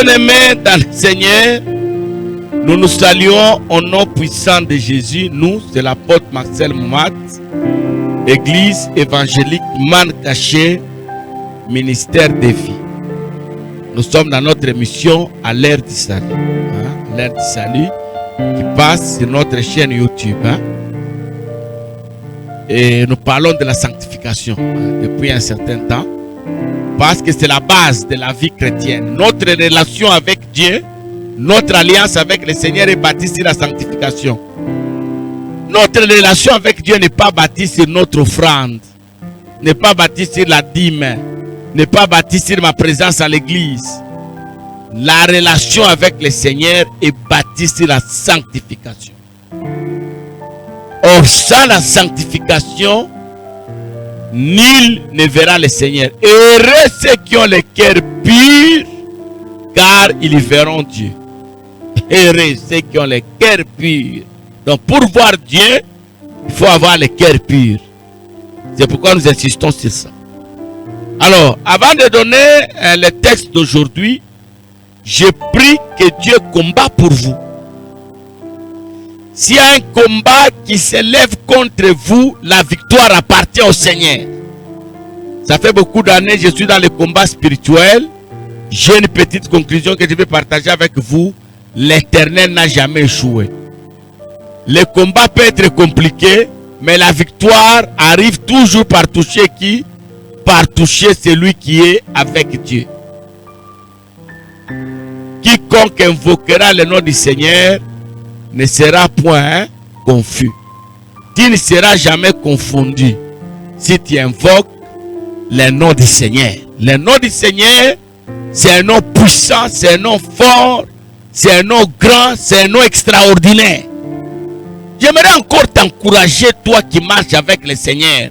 Bien-aimés dans le Seigneur, nous nous saluons au nom puissant de Jésus. Nous, c'est l'apôtre Marcel Moumat, Église évangélique Man Caché, ministère des vies. Nous sommes dans notre émission à l'ère du salut. L'ère du salut qui passe sur notre chaîne YouTube. Et nous parlons de la sanctification depuis un certain temps. Parce que c'est la base de la vie chrétienne. Notre relation avec Dieu, notre alliance avec le Seigneur est bâtie sur la sanctification. Notre relation avec Dieu n'est pas bâtie sur notre offrande, n'est pas bâtie sur la dîme, n'est pas bâtie sur ma présence à l'église. La relation avec le Seigneur est bâtie sur la sanctification. Or, sans la sanctification, nul ne verra le Seigneur. Heureux ceux qui ont le cœur pur, car ils verront Dieu. Heureux ceux qui ont le cœur pur. Donc pour voir Dieu, il faut avoir le cœur pur. C'est pourquoi nous insistons sur ça. Alors, avant de donner le texte d'aujourd'hui, je prie que Dieu combat pour vous. S'il y a un combat qui s'élève contre vous, la victoire appartient au Seigneur. Ça fait beaucoup d'années que je suis dans le combat spirituel. J'ai une petite conclusion que je vais partager avec vous. L'Éternel n'a jamais échoué. Le combat peut être compliqué, mais la victoire arrive toujours par toucher qui? Par toucher celui qui est avec Dieu. Quiconque invoquera le nom du Seigneur ne sera point confus. Tu ne seras jamais confondu si tu invoques le nom du Seigneur. Le nom du Seigneur, c'est un nom puissant, c'est un nom fort, c'est un nom grand, c'est un nom extraordinaire. J'aimerais encore t'encourager, toi qui marches avec le Seigneur.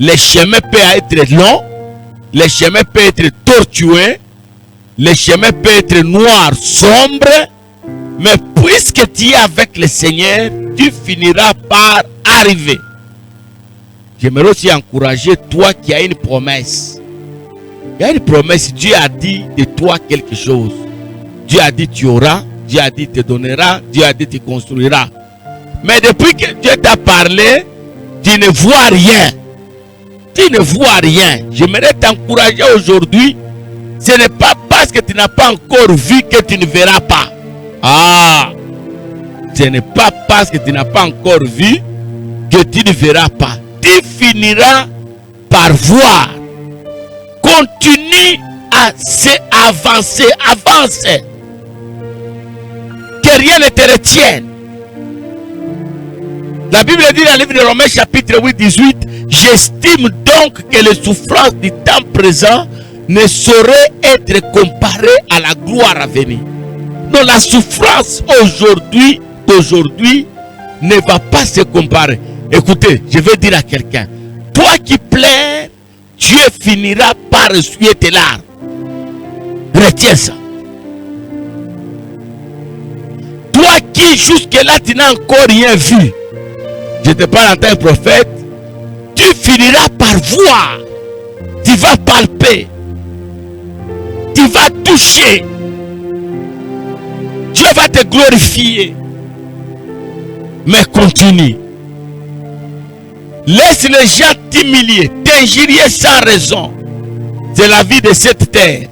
Le chemin peut être long, le chemin peut être tortueux, le chemin peut être noir, sombre, mais puisque tu es avec le Seigneur, tu finiras par arriver. J'aimerais aussi encourager toi qui as une promesse. Il y a une promesse, Dieu a dit de toi quelque chose. Dieu a dit tu auras, Dieu a dit te donnera, Dieu a dit tu construiras. Mais depuis que Dieu t'a parlé, tu ne vois rien. Tu ne vois rien. J'aimerais t'encourager aujourd'hui. Ce n'est pas parce que tu n'as pas encore vu que tu ne verras pas. Ce n'est pas parce que tu n'as pas encore vu que tu ne verras pas. Tu finiras par voir. Continue à avancer. Avance. Que rien ne te retienne. La Bible dit dans le livre de Romains chapitre 8, 18, j'estime donc que les souffrances du temps présent ne sauraient être comparées à la gloire à venir. Donc la souffrance d'aujourd'hui ne va pas se comparer. Écoutez, je vais dire à quelqu'un, toi qui pleures, Dieu finira par essuyer tes larmes. Retiens ça. Toi qui jusque-là tu n'as encore rien vu, je te parle en tant que prophète, tu finiras par voir, tu vas palper, tu vas toucher. Dieu va te glorifier. Mais continue. Laisse les gens t'humilier, t'injurier sans raison. C'est la vie de cette terre.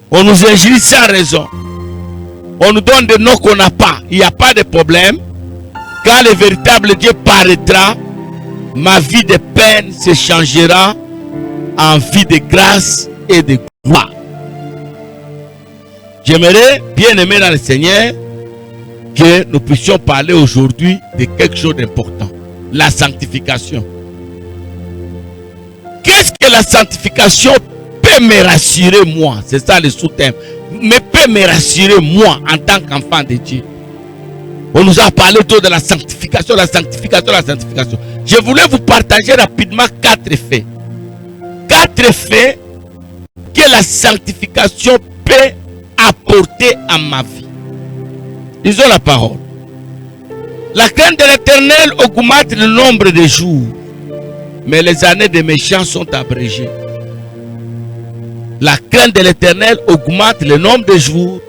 On nous injurie sans raison. On nous donne des noms qu'on n'a pas. Il n'y a pas de problème. Quand le véritable Dieu paraîtra, ma vie de peine se changera en vie de grâce et de gloire. J'aimerais, bien aimé dans le Seigneur, que nous puissions parler aujourd'hui de quelque chose d'important. La sanctification. Qu'est-ce que la sanctification peut me rassurer moi? C'est ça le sous-thème. Mais peut me rassurer moi en tant qu'enfant de Dieu. On nous a parlé autour de la sanctification, la sanctification, la sanctification. Je voulais vous partager rapidement 4 faits. 4 faits que la sanctification peut apporter à ma vie. Lisons la parole. La crainte de l'Éternel augmente le nombre de jours, mais les années des méchants sont abrégées. La crainte de l'Éternel augmente le nombre de jours,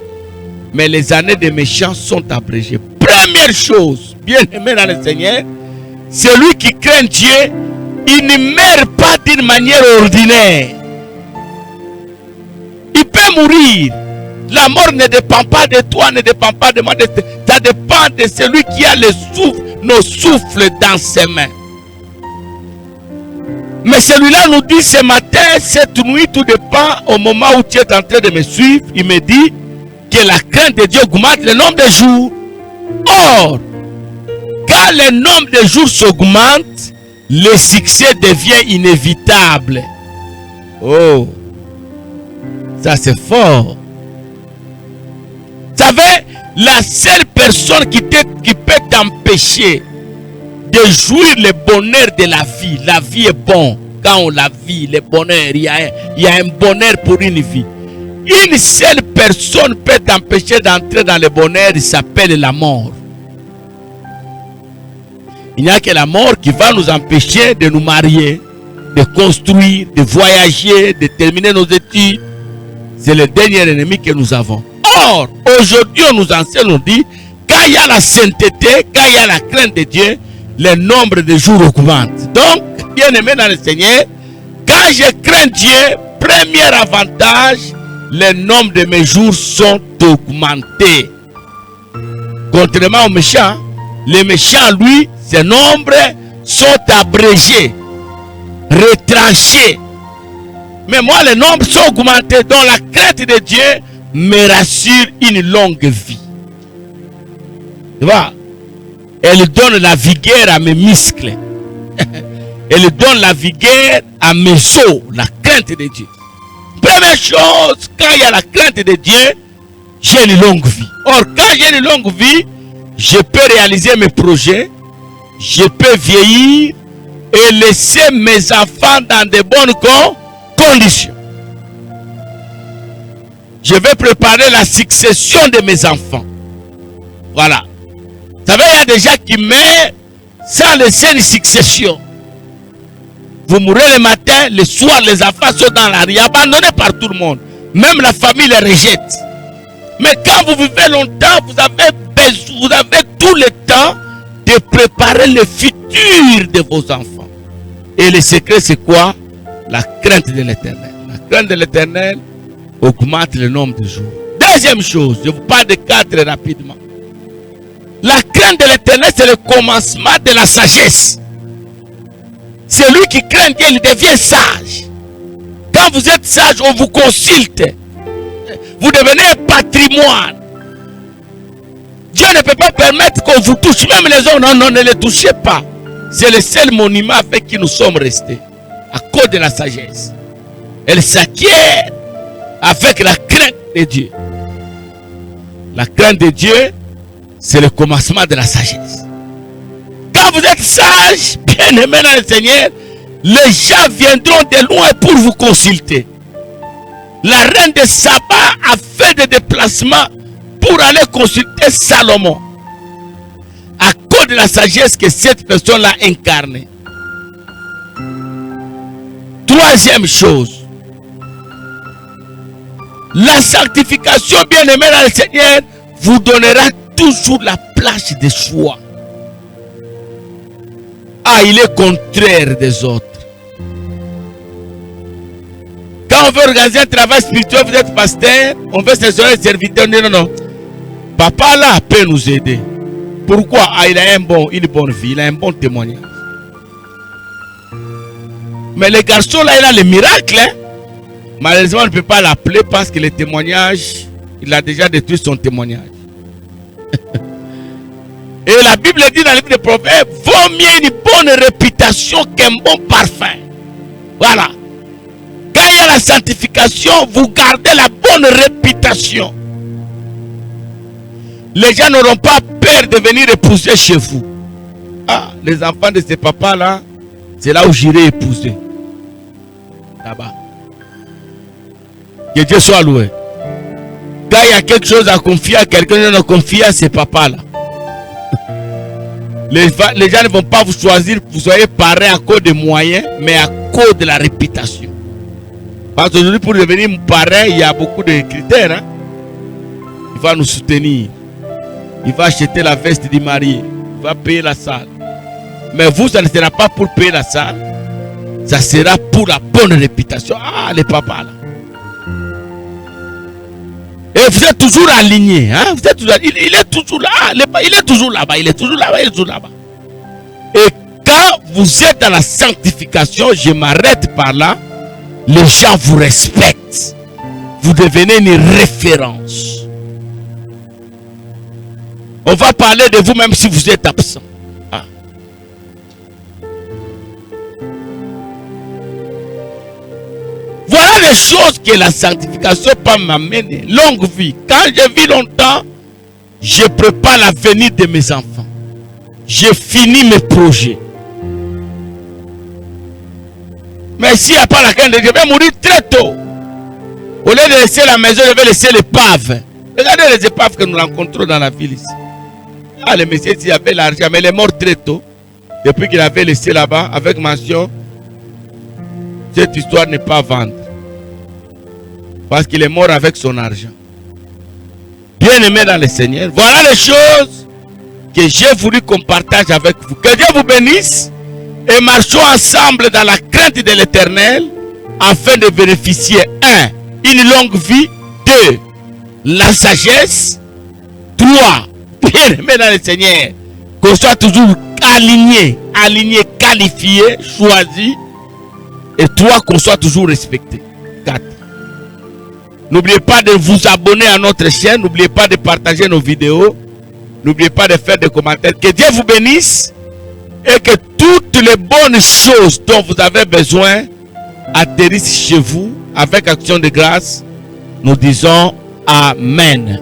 mais les années des méchants sont abrégées. Première chose, bien aimé dans le Seigneur, celui qui craint Dieu, il ne meurt pas d'une manière ordinaire. Il peut mourir. La mort ne dépend pas de toi, ne dépend pas de moi. Ça dépend de celui qui a le souffle, nos souffles dans ses mains. Mais celui-là nous dit ce matin, cette nuit, tout dépend au moment où tu es en train de me suivre. Il me dit que la crainte de Dieu augmente le nombre de jours. Or, quand le nombre de jours s'augmente, le succès devient inévitable. Oh, ça c'est fort. Vous savez, la seule personne qui peut t'empêcher de jouir le bonheur de la vie est bon. Quand on la vit, le bonheur, il y a un bonheur pour une vie. Une seule personne peut t'empêcher d'entrer dans le bonheur, il s'appelle la mort. Il n'y a que la mort qui va nous empêcher de nous marier, de construire, de voyager, de terminer nos études. C'est le dernier ennemi que nous avons. Or, aujourd'hui, on nous enseigne, on dit, quand il y a la sainteté, quand il y a la crainte de Dieu, le nombre de jours augmente. Donc, bien aimé dans le Seigneur, quand je crains Dieu, premier avantage, le nombre de mes jours sont augmentés. Contrairement aux méchants, les méchants, lui, ces nombres sont abrégés, retranchés. Mais moi, les nombres sont augmentés. Donc la crainte de Dieu me rassure une longue vie. Tu vois? Elle donne la vigueur à mes muscles. Elle donne la vigueur à mes os. La crainte de Dieu. Première chose, quand il y a la crainte de Dieu, j'ai une longue vie. Or, quand j'ai une longue vie, je peux réaliser mes projets. Je peux vieillir et laisser mes enfants dans de bonnes conditions. Je vais préparer la succession de mes enfants. Voilà. Vous savez, il y a des gens qui meurent sans laisser une succession. Vous mourrez le matin, le soir, les enfants sont dans la rue, abandonnés par tout le monde. Même la famille les rejette. Mais quand vous vivez longtemps, vous avez tout le temps de préparer le futur de vos enfants. Et le secret, c'est quoi? La crainte de l'Éternel. La crainte de l'Éternel augmente le nombre de jours. Deuxième chose, je vous parle de 4 rapidement. La crainte de l'Éternel, c'est le commencement de la sagesse. Celui qui craint Dieu, il devient sage. Quand vous êtes sage, on vous consulte. Vous devenez un patrimoine. Dieu ne peut pas permettre qu'on vous touche. Même les hommes, non, ne les touchez pas. C'est le seul monument avec qui nous sommes restés. À cause de la sagesse. Elle s'acquiert avec la crainte de Dieu. La crainte de Dieu, c'est le commencement de la sagesse. Quand vous êtes sage, bien aimé dans le Seigneur, les gens viendront de loin pour vous consulter. La reine de Saba a fait des déplacements pour aller consulter Salomon. À cause de la sagesse que cette personne-là incarnée. Troisième chose. La sanctification, bien aimée dans le Seigneur, vous donnera toujours la place de choix. Ah, il est contraire des autres. Quand on veut organiser un travail spirituel, vous êtes pasteur, on veut s'assurer serviteur. Non, non, non. Papa là peut nous aider. Pourquoi? Ah, il a une bonne vie, il a un bon témoignage. Mais le garçon là, il a le miracle. Hein? Malheureusement, on ne peut pas l'appeler parce que le témoignage, il a déjà détruit son témoignage. Et la Bible dit dans le livre des Proverbes, vaut mieux une bonne réputation qu'un bon parfum. Voilà. Quand il y a la sanctification, vous gardez la bonne réputation. Les gens n'auront pas peur de venir épouser chez vous. Ah, les enfants de ces papas-là, c'est là où j'irai épouser. Là-bas. Que Dieu soit loué. Quand il y a quelque chose à confier à quelqu'un, on confie à ces papas-là. Les gens ne vont pas vous choisir, vous soyez parrain à cause des moyens, mais à cause de la réputation. Parce qu'aujourd'hui, pour devenir parrain, il y a beaucoup de critères. Hein? Il va nous soutenir. Il va acheter la veste du marié. Il va payer la salle. Mais vous, ça ne sera pas pour payer la salle. Ça sera pour la bonne réputation. Ah, les papas là. Et vous êtes toujours aligné. Hein? Vous êtes toujours, il est toujours là. Il est toujours là-bas. Il est toujours là-bas. Il est toujours là-bas. Et quand vous êtes dans la sanctification, je m'arrête par là. Les gens vous respectent. Vous devenez une référence. On va parler de vous même si vous êtes absent. Ah. Voilà les choses que la sanctification peut m'amener. Longue vie. Quand je vis longtemps, je prépare l'avenir de mes enfants. Je finis mes projets. Mais s'il n'y a pas la crainte de Dieu, je vais mourir très tôt. Au lieu de laisser la maison, je vais laisser l'épave. Regardez les épaves que nous rencontrons dans la ville ici. Ah, le monsieur ici avait l'argent, mais il est mort très tôt. Depuis qu'il avait laissé là-bas, avec mention, cette histoire n'est pas à vendre. Parce qu'il est mort avec son argent. Bien-aimé dans le Seigneur, voilà les choses que j'ai voulu qu'on partage avec vous. Que Dieu vous bénisse. Et marchons ensemble dans la crainte de l'Éternel afin de bénéficier 1. Une longue vie. 2. La sagesse. 3. Bien-aimé dans le Seigneur, qu'on soit toujours aligné, qualifié, choisi. Et 3. Qu'on soit toujours respecté. 4. N'oubliez pas de vous abonner à notre chaîne. N'oubliez pas de partager nos vidéos. N'oubliez pas de faire des commentaires. Que Dieu vous bénisse. Et que toutes les bonnes choses dont vous avez besoin atterrissent chez vous avec action de grâce. Nous disons Amen.